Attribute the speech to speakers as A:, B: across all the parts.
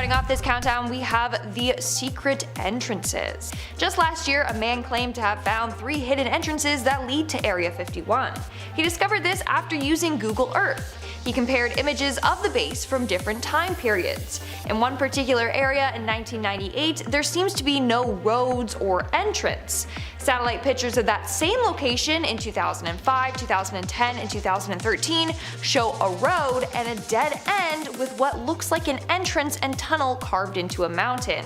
A: Starting off this countdown, we have the secret entrances. Just last year, a man claimed to have found 3 hidden entrances that lead to Area 51. He discovered this after using Google Earth. He compared images of the base from different time periods. In one particular area in 1998, there seems to be no roads or entrance. Satellite pictures of that same location in 2005, 2010, and 2013 show a road and a dead end with what looks like an entrance and tunnel carved into a mountain.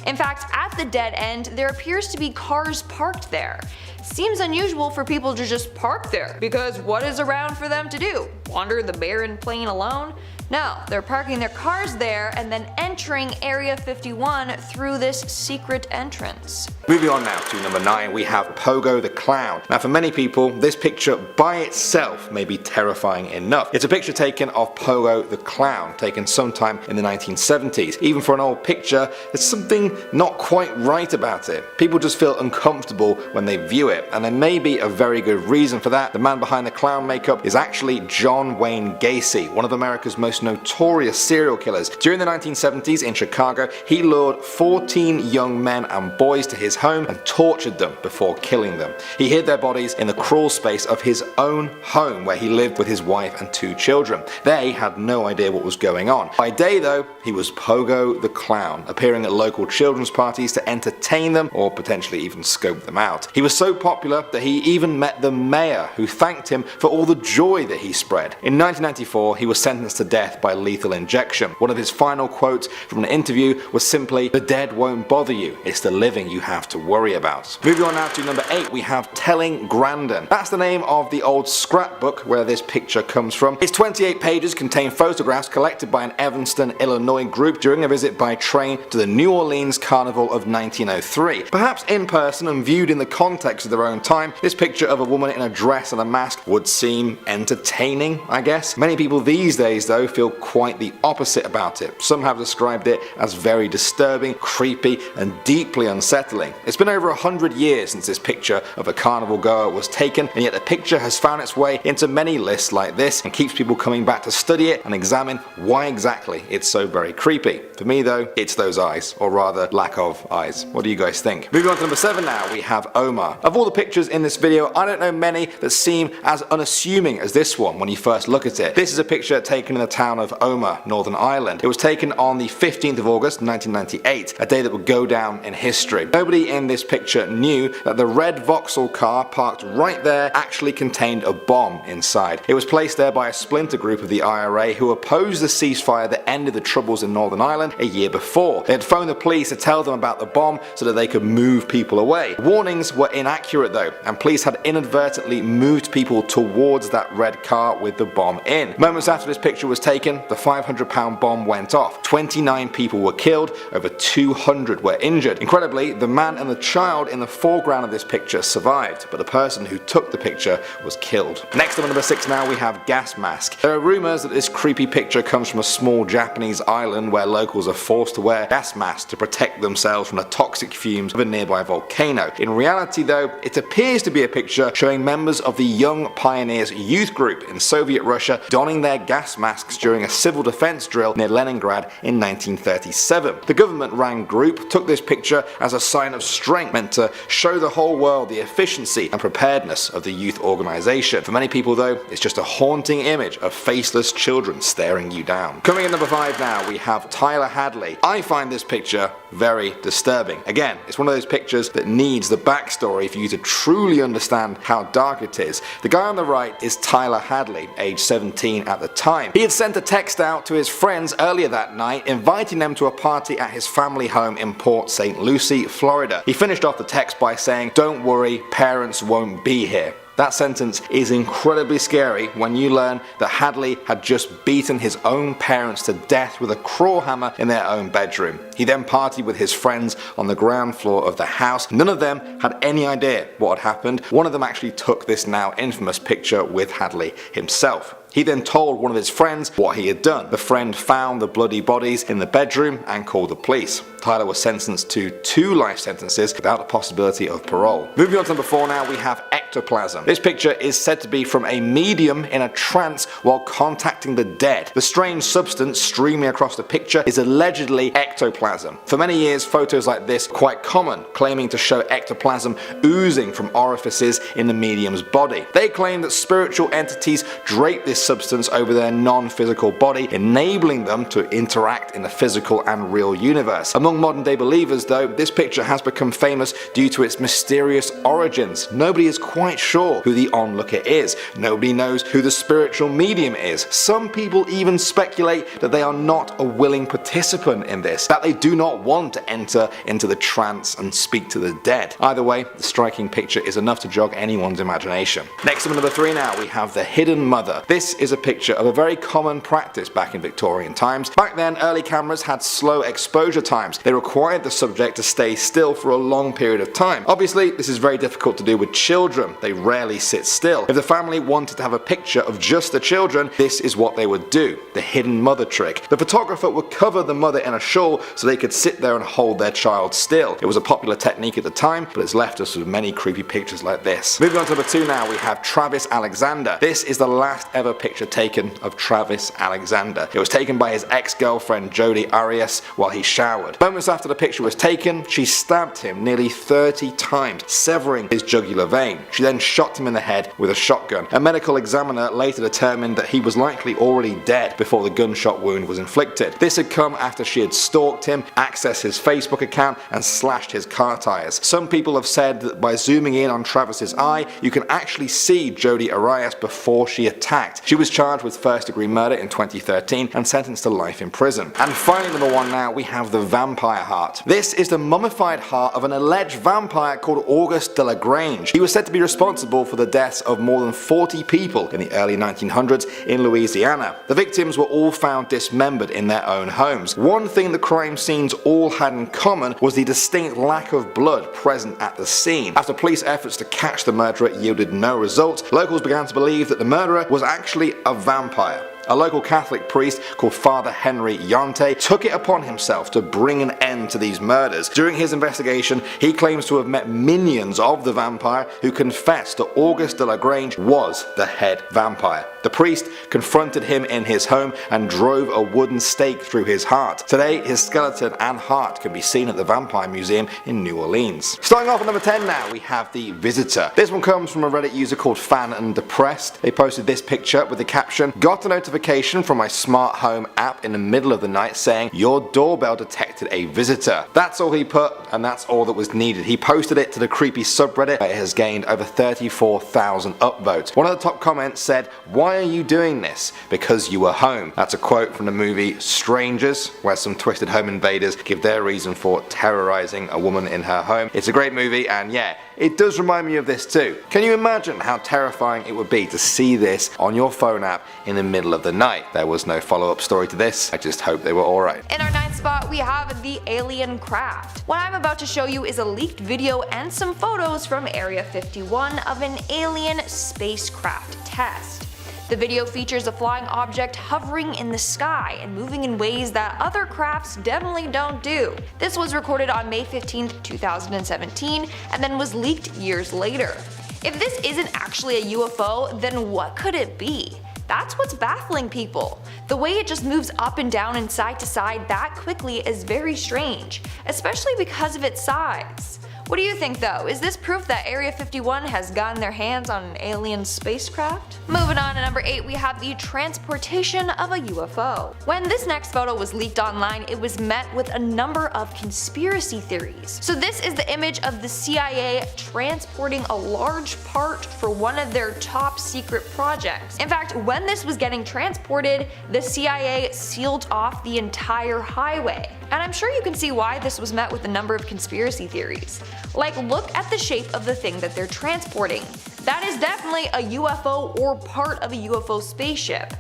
A: In fact, at the dead end, there appears to be cars parked there. Seems unusual for people to just park there, because what is around for them to do? Wander the barren plain alone? No, they're parking their cars there and then entering Area 51 through this secret entrance.
B: Moving on now to number 9, we have Pogo the Clown. Now for many people, this picture by itself may be terrifying enough. It's a picture taken of Pogo the Clown, taken sometime in the 1970s. Even for an old picture, there's something not quite right about it. People just feel uncomfortable when they view it, and there may be a very good reason for that. The man behind the clown makeup is actually John Wayne Gacy, one of America's most notorious serial killers. During the 1970s in Chicago, he lured 14 young men and boys to his home and tortured them before killing them. He hid their bodies in the crawl space of his own home where he lived with his wife and 2 children. They had no idea what was going on. By day though, he was Pogo the Clown, appearing at local children's parties to entertain them or potentially even scope them out. He was so popular that he even met the mayor, who thanked him for all the joy that he spread. In 1994, he was sentenced to death by lethal injection. One of his final quotes from an interview was simply, "The dead won't bother you, it's the living you have to worry about." Moving on now to number 8, we have Telling Grandin. That's the name of the old scrapbook where this picture comes from. Its 28 pages contain photographs collected by an Evanston, Illinois group during a visit by train to the New Orleans Carnival of 1903. Perhaps in person and viewed in the context of their own time, this picture of a woman in a dress and a mask would seem entertaining, I guess. Many people these days though feel quite the opposite about it. Some have described it as very disturbing, creepy, and deeply unsettling. It's been over 100 years since this picture of a carnival goer was taken, and yet the picture has found its way into many lists like this and keeps people coming back to study it and examine why exactly it's so very creepy. For me though, it's those eyes, or rather lack of eyes. What do you guys think? Moving on to number 7 now, we have Omar. Of all the pictures in this video, I don't know many that seem as unassuming as this one when you first look at it. This is a picture taken in the town of Omar, Northern Ireland. It was taken on the 15th of August 1998, a day that would go down in history. Nobody in this picture knew that the red Vauxhall car parked right there actually contained a bomb inside. It was placed there by a splinter group of the IRA who opposed the ceasefire that ended the troubles in Northern Ireland a year before. They had phoned the police to tell them about the bomb so that they could move people away. Warnings were inaccurate though, and police had inadvertently moved people towards that red car with the bomb in. Moments after this picture was taken, the 500-pound bomb went off. 29 people were killed, over 200 were injured. Incredibly, the man and the child in the foreground of this picture survived, but the person who took the picture was killed. Next up at number 6 now, we have gas mask. There are rumours that this creepy picture comes from a small Japanese island where locals are forced to wear gas masks to protect themselves from the toxic fumes of a nearby volcano. In reality though, it appears to be a picture showing members of the Young Pioneers youth group in Soviet Russia donning their gas masks during a civil defense drill near Leningrad in 1937. The government-run group took this picture as a sign of strength, meant to show the whole world the efficiency and preparedness of the youth organization. For many people though, it's just a haunting image of faceless children staring you down. Coming in number 5 now, we have Tyler Hadley. I find this picture very disturbing. Again, it's one of those pictures that needs the backstory for you to truly understand how dark it is. The guy on the right is Tyler Hadley, age 17 at the time. He had sent a text out to his friends earlier that night inviting them to a party at his family home in Port St. Lucie, Florida. He finished off the text by saying, "Don't worry, parents won't be here." That sentence is incredibly scary when you learn that Hadley had just beaten his own parents to death with a claw hammer in their own bedroom. He then partied with his friends on the ground floor of the house. None of them had any idea what had happened. One of them actually took this now infamous picture with Hadley himself. He then told one of his friends what he had done. The friend found the bloody bodies in the bedroom and called the police. Tyler was sentenced to 2 life sentences without the possibility of parole. Moving on to number 4 now, we have ectoplasm. This picture is said to be from a medium in a trance while contacting the dead. The strange substance streaming across the picture is allegedly ectoplasm. For many years, photos like this were quite common, claiming to show ectoplasm oozing from orifices in the medium's body. They claim that spiritual entities drape this substance over their non-physical body, enabling them to interact in the physical and real universe. Among modern day believers though, this picture has become famous due to its mysterious origins. Nobody is quite sure who the onlooker is. Nobody knows who the spiritual medium is. Some people even speculate that they are not a willing participant in this, that they do not want to enter into the trance and speak to the dead. Either way, the striking picture is enough to jog anyone's imagination. Next up, number 3 now, we have the hidden mother. This is a picture of a very common practice back in Victorian times. Back then, early cameras had slow exposure times. They required the subject to stay still for a long period of time. Obviously, this is very difficult to do with children. They rarely sit still. If the family wanted to have a picture of just the children, this is what they would do, the hidden mother trick. The photographer would cover the mother in a shawl so they could sit there and hold their child still. It was a popular technique at the time, but it's left us with many creepy pictures like this. Moving on to number 2 now, we have Travis Alexander. This is the last ever picture taken of Travis Alexander. It was taken by his ex-girlfriend Jodi Arias while he showered. Moments after the picture was taken, she stabbed him nearly 30 times, severing his jugular vein. She then shot him in the head with a shotgun. A medical examiner later determined that he was likely already dead before the gunshot wound was inflicted. This had come after she had stalked him, accessed his Facebook account, and slashed his car tires. Some people have said that by zooming in on Travis's eye, you can actually see Jodi Arias before she attacked. She was charged with first-degree murder in 2013 and sentenced to life in prison. And finally, number 1 now, we have the vampire heart. This is the mummified heart of an alleged vampire called August de la Grange. He was said to be responsible for the deaths of more than 40 people in the early 1900s in Louisiana. The victims were all found dismembered in their own homes. One thing the crime scenes all had in common was the distinct lack of blood present at the scene. After police efforts to catch the murderer yielded no results, locals began to believe that the murderer was actually a vampire. A local Catholic priest called Father Henry Yonte took it upon himself to bring an end to these murders. During his investigation, he claims to have met minions of the vampire who confessed that August de la Grange was the head vampire. The priest confronted him in his home and drove a wooden stake through his heart. Today, his skeleton and heart can be seen at the Vampire Museum in New Orleans. Starting off at number 10 now, we have the Visitor. This one comes from a Reddit user called Fan and Depressed. They posted this picture with the caption, "Got a notification from my smart home app in the middle of the night saying your doorbell detected a visitor." That's all he put, and that's all that was needed. He posted it to the creepy subreddit, where it has gained over 34,000 upvotes. One of the top comments said, "Why are you doing this? Because you were home." That's a quote from the movie Strangers, where some twisted home invaders give their reason for terrorizing a woman in her home. It's a great movie, and yeah, it does remind me of this too. Can you imagine how terrifying it would be to see this on your phone app in the middle of the night? There was no follow-up story to this. I just hope they were alright.
A: In our 9th spot, we have the alien craft. What I'm about to show you is a leaked video and some photos from Area 51 of an alien spacecraft test. The video features a flying object hovering in the sky and moving in ways that other crafts definitely don't do. This was recorded on May 15, 2017, and then was leaked years later. If this isn't actually a UFO, then what could it be? That's what's baffling people. The way it just moves up and down and side to side that quickly is very strange, especially because of its size. What do you think though? Is this proof that Area 51 has gotten their hands on an alien spacecraft? Moving on to number 8, we have the transportation of a UFO. When this next photo was leaked online, it was met with a number of conspiracy theories. So this is the image of the CIA transporting a large part for one of their top secret projects. In fact, when this was getting transported, the CIA sealed off the entire highway. And I'm sure you can see why this was met with a number of conspiracy theories. Like, look at the shape of the thing that they're transporting. That is definitely a UFO or part of a UFO spaceship.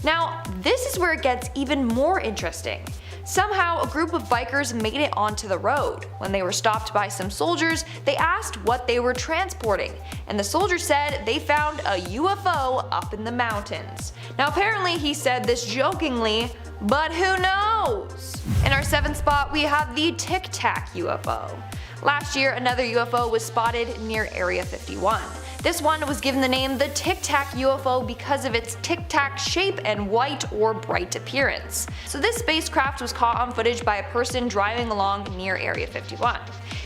A: Now, this is where it gets even more interesting. Somehow, a group of bikers made it onto the road. When they were stopped by some soldiers, they asked what they were transporting, and the soldier said they found a UFO up in the mountains. Now apparently he said this jokingly, but who knows? In our 7th spot, we have the Tic Tac UFO. Last year, another UFO was spotted near Area 51. This one was given the name the Tic Tac UFO because of its tic-tac shape and white or bright appearance. So this spacecraft was caught on footage by a person driving along near Area 51.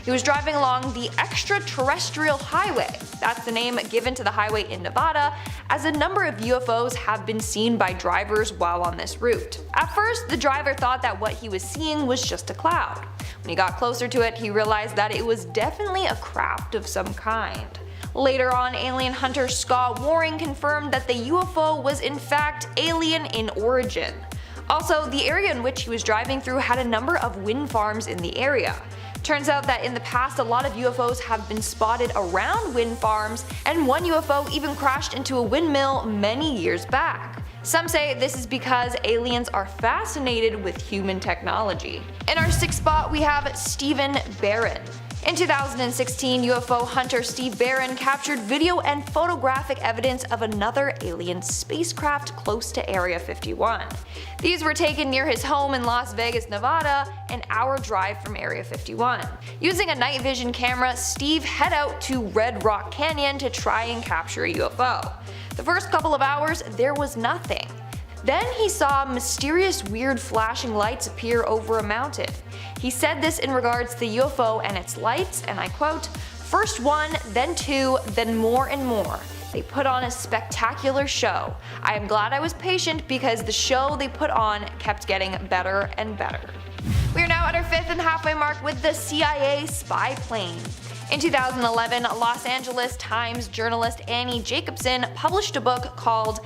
A: He was driving along the extraterrestrial highway. That's the name given to the highway in Nevada, as a number of UFOs have been seen by drivers while on this route. At first, the driver thought that what he was seeing was just a cloud. When he got closer to it, he realized that it was definitely a craft of some kind. Later on, alien hunter Scott Waring confirmed that the UFO was in fact alien in origin. Also, the area in which he was driving through had a number of wind farms in the area. Turns out that in the past, a lot of UFOs have been spotted around wind farms, and one UFO even crashed into a windmill many years back. Some say this is because aliens are fascinated with human technology. In our 6th spot, we have Stephen Barron. In 2016, UFO hunter Steve Barron captured video and photographic evidence of another alien spacecraft close to Area 51. These were taken near his home in Las Vegas, Nevada, an hour drive from Area 51. Using a night vision camera, Steve head out to Red Rock Canyon to try and capture a UFO. The first couple of hours, there was nothing. Then he saw mysterious weird flashing lights appear over a mountain. He said this in regards to the UFO and its lights, and I quote, "First one, then two, then more and more. They put on a spectacular show. I am glad I was patient because the show they put on kept getting better and better." We are now at our 5th and halfway mark with the CIA spy plane. In 2011, Los Angeles Times journalist Annie Jacobson published a book called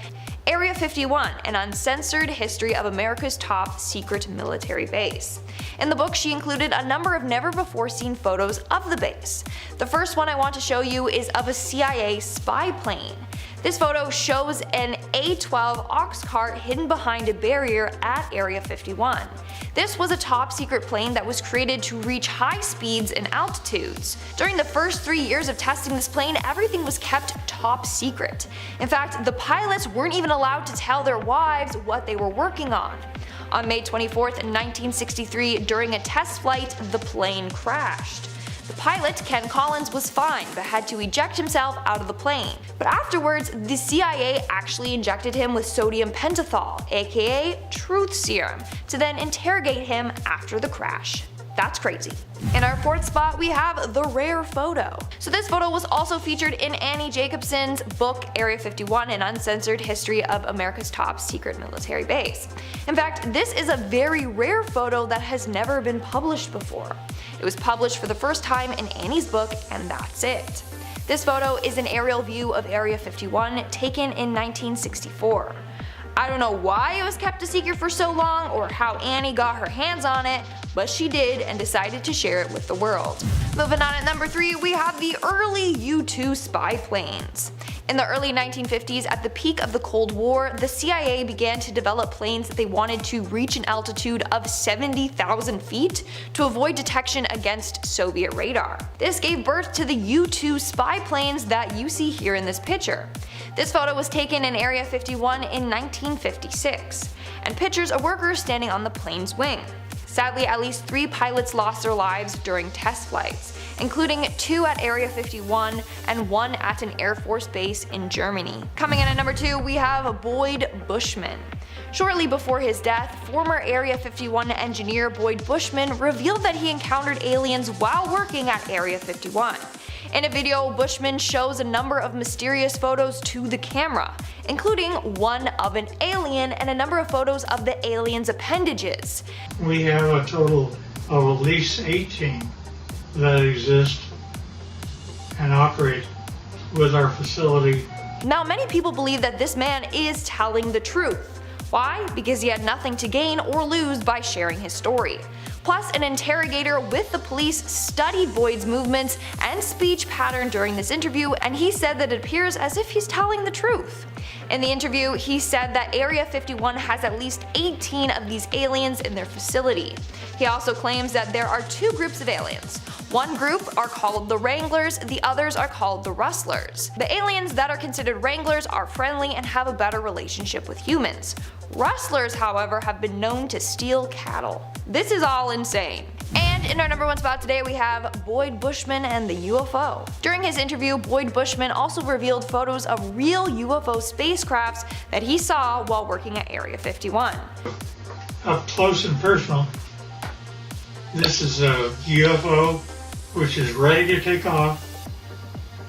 A: Area 51, an uncensored history of America's top secret military base. In the book, she included a number of never-before-seen photos of the base. The first one I want to show you is of a CIA spy plane. This photo shows an A-12 ox cart hidden behind a barrier at Area 51. This was a top secret plane that was created to reach high speeds and altitudes. During the first 3 years of testing this plane, everything was kept top secret. In fact, the pilots weren't even allowed to tell their wives what they were working on. On May 24, 1963, during a test flight, the plane crashed. The pilot, Ken Collins, was fine but had to eject himself out of the plane. But afterwards, the CIA actually injected him with sodium pentothal, aka truth serum, to then interrogate him after the crash. That's crazy. In our 4th spot, we have the rare photo. So this photo was also featured in Annie Jacobson's book Area 51, an uncensored history of America's top secret military base. In fact, this is a very rare photo that has never been published before. It was published for the first time in Annie's book, and that's it. This photo is an aerial view of Area 51 taken in 1964. I don't know why it was kept a secret for so long or how Annie got her hands on it, but she did and decided to share it with the world. Moving on at number 3, we have the early U-2 spy planes. In the early 1950s, at the peak of the Cold War, the CIA began to develop planes that they wanted to reach an altitude of 70,000 feet to avoid detection against Soviet radar. This gave birth to the U-2 spy planes that you see here in this picture. This photo was taken in Area 51 in 1956, and pictures of workers standing on the plane's wing. Sadly, at least 3 pilots lost their lives during test flights, including 2 at Area 51 and 1 at an Air Force base in Germany. Coming in at number 2, we have Boyd Bushman. Shortly before his death, former Area 51 engineer Boyd Bushman revealed that he encountered aliens while working at Area 51. In a video, Bushman shows a number of mysterious photos to the camera, including one of an alien and a number of photos of the alien's appendages.
C: We have a total of at least 18 that exist and operate with our facility.
A: Now, many people believe that this man is telling the truth. Why? Because he had nothing to gain or lose by sharing his story. Plus, an interrogator with the police studied Boyd's movements and speech pattern during this interview, and he said that it appears as if he's telling the truth. In the interview, he said that Area 51 has at least 18 of these aliens in their facility. He also claims that there are 2 groups of aliens. One group are called the Wranglers, the others are called the Rustlers. The aliens that are considered Wranglers are friendly and have a better relationship with humans. Rustlers, however, have been known to steal cattle. This is all insane. And in our number 1 spot today we have Boyd Bushman and the UFO. During his interview, Boyd Bushman also revealed photos of real UFO spacecrafts that he saw while working at Area 51.
C: Up close and personal, this is a UFO which is ready to take off.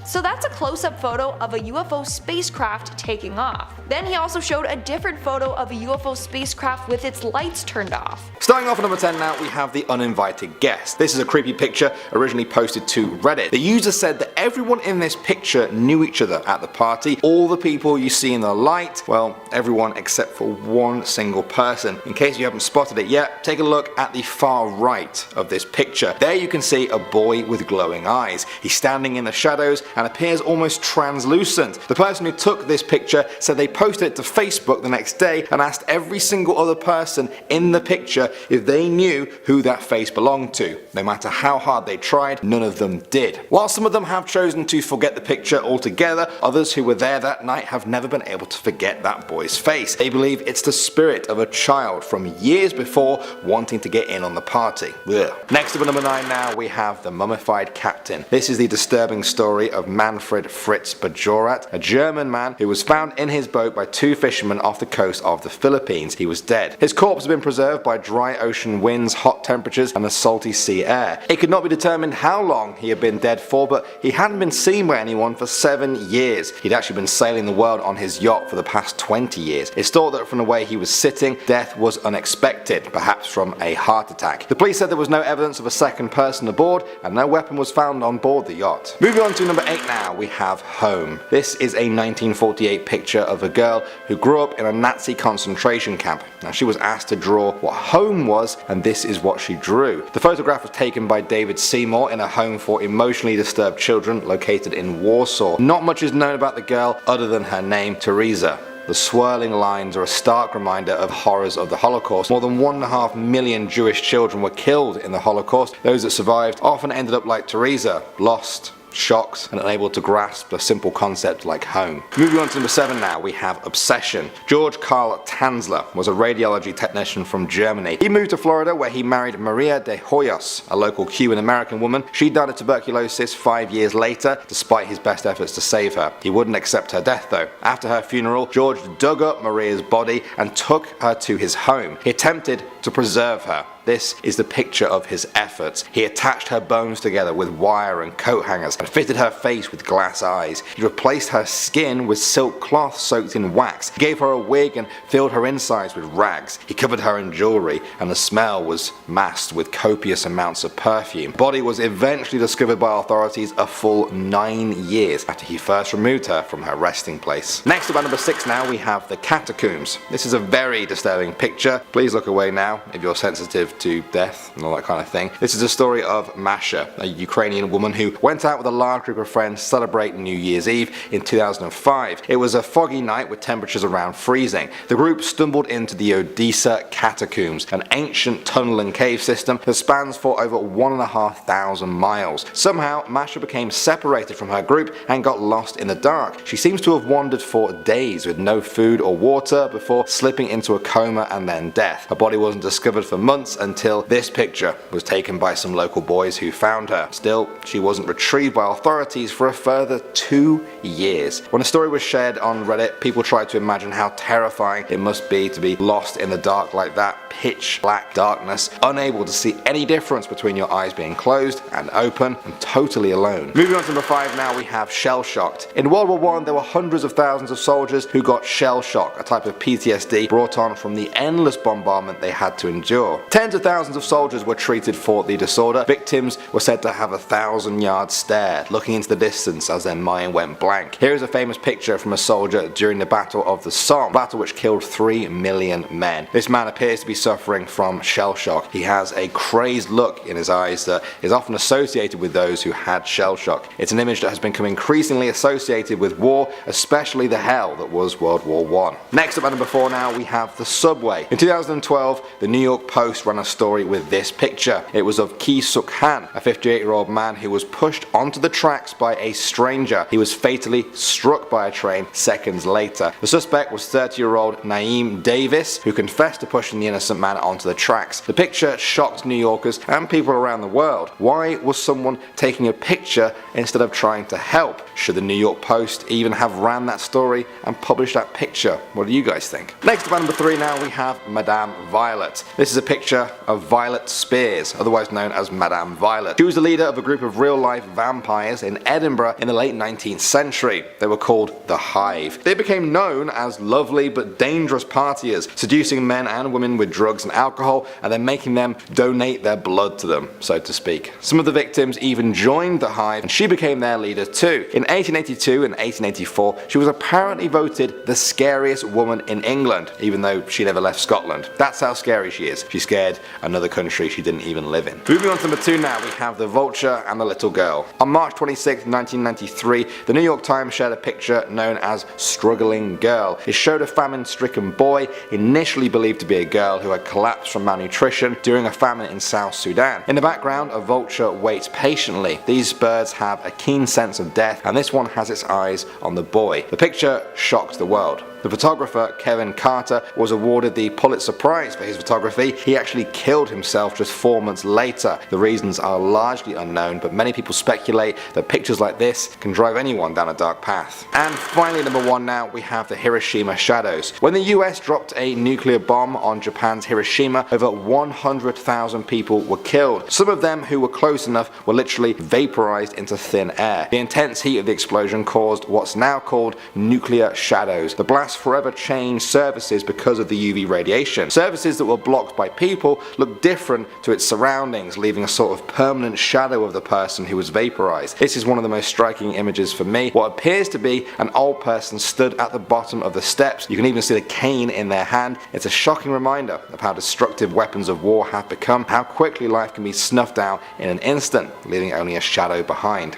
A: So that's a close-up photo of a UFO spacecraft taking off. Then he also showed a different photo of a UFO spacecraft with its lights turned off.
B: Starting off at number 10 now, we have the Uninvited Guest. This is a creepy picture originally posted to Reddit. The user said that everyone in this picture knew each other at the party. All the people you see in the light, well, everyone except for one single person. In case you haven't spotted it yet, take a look at the far right of this picture. There you can see a boy with glowing eyes. He's standing in the shadows and appears almost translucent. The person who took this picture said they posted it to Facebook the next day and asked every single other person in the picture if they knew who that face belonged to. No matter how hard they tried, none of them did. While some of them have chosen to forget the picture altogether, others who were there that night have never been able to forget that boy's face. They believe it's the spirit of a child from years before wanting to get in on the party. Ugh. Next up at number 9 now, we have the mummified captain. This is the disturbing story of Manfred Fritz Bajorat, a German man who was found in his boat by 2 fishermen off the coast of the Philippines. He was dead. His corpse had been preserved by dry ocean winds, hot temperatures and the salty sea air. It could not be determined how long he had been dead for, but he hadn't been seen by anyone for 7 years. He'd actually been sailing the world on his yacht for the past 20 years. It's thought that from the way he was sitting, death was unexpected, perhaps from a heart attack. The police said there was no evidence of a second person aboard and no weapon was found on board the yacht. Moving on to number 8 now, we have Home. This is a 1948 picture of a girl who grew up in a Nazi concentration camp. Now she was asked to draw what home was, and this is what she drew. The photograph was taken by David Seymour in a home for emotionally disturbed children located in Warsaw. Not much is known about the girl other than her name, Teresa. The swirling lines are a stark reminder of horrors of the Holocaust. More than 1.5 million Jewish children were killed in the Holocaust. Those that survived often ended up like Teresa, lost, shocked and unable to grasp a simple concept like home. Moving on to number 7 now, we have Obsession. George Karl Tanzler was a radiology technician from Germany. He moved to Florida where he married Maria de Hoyos, a local Cuban American woman. She died of tuberculosis 5 years later, despite his best efforts to save her. He wouldn't accept her death though. After her funeral, George dug up Maria's body and took her to his home. He attempted to preserve her. This is the picture of his efforts. He attached her bones together with wire and coat hangers and fitted her face with glass eyes. He replaced her skin with silk cloth soaked in wax. He gave her a wig and filled her insides with rags. He covered her in jewelry and the smell was masked with copious amounts of perfume. The body was eventually discovered by authorities a full 9 years after he first removed her from her resting place. Next up at number 6 now, we have the catacombs. This is a very disturbing picture. Please look away now if you're sensitive to death and all that kind of thing. This is the story of Masha, a Ukrainian woman who went out with a large group of friends to celebrate New Year's Eve in 2005. It was a foggy night with temperatures around freezing. The group stumbled into the Odessa catacombs, an ancient tunnel and cave system that spans for over 1,500 miles. Somehow Masha became separated from her group and got lost in the dark. She seems to have wandered for days with no food or water before slipping into a coma and then death. Her body wasn't discovered for months until this picture was taken by some local boys who found her. Still, she wasn't retrieved by authorities for a further 2 years. When the story was shared on Reddit, people tried to imagine how terrifying it must be to be lost in the dark like that, pitch black darkness, unable to see any difference between your eyes being closed and open, and totally alone. Moving on to number 5 now, we have shell shocked. In World War I, there were hundreds of thousands of soldiers who got shell shock, a type of PTSD brought on from the endless bombardment they had to endure. Tens of thousands of soldiers were treated for the disorder. Victims were said to have a 1,000-yard stare, looking into the distance as their mind went blank. Here is a famous picture from a soldier during the Battle of the Somme, a battle which killed 3 million men. This man appears to be suffering from shell shock. He has a crazed look in his eyes that is often associated with those who had shell shock. It's an image that has become increasingly associated with war, especially the hell that was World War I. Next up at number 4 now, we have the subway. In 2012, the New York Post ran a story with this picture. It was of Ki Suk Han, a 58-year-old man who was pushed onto the tracks by a stranger. He was fatally struck by a train seconds later. The suspect was 30-year-old Naeem Davis, who confessed to pushing the innocent man onto the tracks. The picture shocked New Yorkers and people around the world. Why was someone taking a picture instead of trying to help? Should the New York Post even have ran that story and published that picture? What do you guys think? Next up at number 3 now we have Madame Violet. This is a picture of Violet Spears, otherwise known as Madame Violet. She was the leader of a group of real-life vampires in Edinburgh in the late 19th century. They were called the Hive. They became known as lovely but dangerous partiers, seducing men and women with drugs and alcohol and then making them donate their blood to them, so to speak. Some of the victims even joined the Hive and she became their leader too. In 1882 and 1884 she was apparently voted the scariest woman in England, even though she never left Scotland. That's how scary she is. She scared another country she didn't even live in. Moving on to number 2 now, we have the Vulture and the Little Girl. On March 26, 1993, the New York Times shared a picture known as Struggling Girl. It showed a famine-stricken boy, initially believed to be a girl, who had collapsed from malnutrition during a famine in South Sudan. In the background, a vulture waits patiently. These birds have a keen sense of death, and this one has its eyes on the boy. The picture shocked the world. The photographer Kevin Carter was awarded the Pulitzer Prize for his photography. He actually killed himself just 4 months later. The reasons are largely unknown, but many people speculate that pictures like this can drive anyone down a dark path. And finally, number 1 now, we have the Hiroshima shadows. When the US dropped a nuclear bomb on Japan's Hiroshima, over 100,000 people were killed. Some of them who were close enough were literally vaporized into thin air. The intense heat of the explosion caused what's now called nuclear shadows. The blast forever changed services because of the UV radiation. Services that were blocked by people looked different to its surroundings, leaving a sort of permanent shadow of the person who was vaporized. This is one of the most striking images for me. What appears to be an old person stood at the bottom of the steps. You can even see the cane in their hand. It's a shocking reminder of how destructive weapons of war have become, how quickly life can be snuffed out in an instant, leaving only a shadow behind.